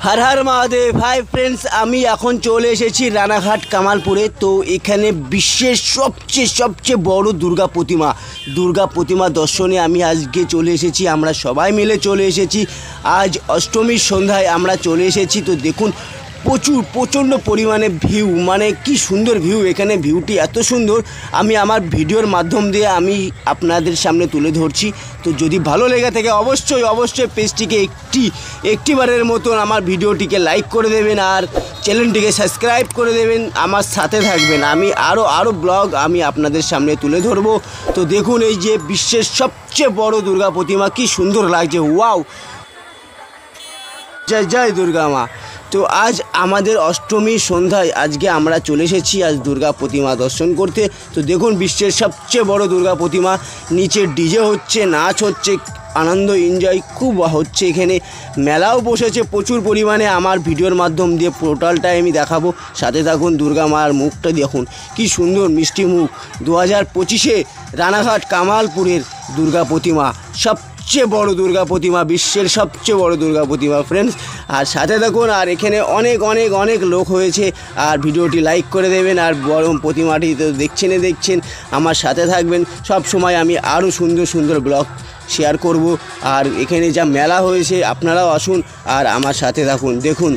हर हर Mahadev. Hi friends, আমি এখন চলে এসেছি রানাঘাট কামালপুরে। তো এখানে বিশ্বের সবচেয়ে বড় দুর্গা প্রতিমা দর্শনে আমি আজকে চলে এসেছি। আমরা সবাই মিলে চলে এসেছি। আজ অষ্টমীর সন্ধ্যায় আমরা চলে এসেছি। তো দেখুন প্রচণ্ড পরিমাণে ভিউ, মানে কি সুন্দর ভিউ। এখানে ভিউটি এত সুন্দর, আমি আমার ভিডিওর মাধ্যম দিয়ে আমি আপনাদের সামনে তুলে ধরছি। তো যদি ভালো লেগে থাকে অবশ্যই পেজটিকে একটিবারের মতন আমার ভিডিওটিকে লাইক করে দেবেন আর চ্যানেলটিকে সাবস্ক্রাইব করে দেবেন। আমার সাথে থাকবেন, আমি আরও ব্লগ আমি আপনাদের সামনে তুলে ধরবো। তো দেখুন এই যে বিশ্বের সবচেয়ে বড় দুর্গা প্রতিমা, কি সুন্দর লাগছে। ওয়াও, জয় দুর্গা মা। তো আজ আমাদের অষ্টমীর সন্ধ্যায় আজকে আমরা চলে এসেছি আজ দুর্গা প্রতিমা দর্শন করতে। তো দেখুন বিশ্বের সবচেয়ে বড় দুর্গা প্রতিমা, নিচে ডিজে হচ্ছে, নাচ হচ্ছে, আনন্দ এনজয় খুব হচ্ছে। এখানে মেলাও বসেছে প্রচুর পরিমাণে। আমার ভিডিওর মাধ্যম দিয়ে পোর্টালটাই আমি দেখাবো, সাথে থাকুন। দুর্গা মার মুখটা দেখুন, কি সুন্দর মিষ্টি মুখ। 2025-এ রানাঘাট কামালপুরের দুর্গা প্রতিমা, সবচেয়ে বড় দুর্গা প্রতিমা, বিশ্বের সবচেয়ে বড় দুর্গা প্রতিমা ফ্রেন্ডস। আর সাথে থাকুন। আর এখানে অনেক লোক হয়েছে। আর ভিডিওটি লাইক করে দেবেন। আর বড় প্রতিমাটি তো দেখছেন, আমার সাথে থাকবেন। সব সময় আমি আরও সুন্দর ব্লগ শেয়ার করব। আর এখানে যা মেলা হয়েছে, আপনারাও আসুন আর আমার সাথে থাকুন। দেখুন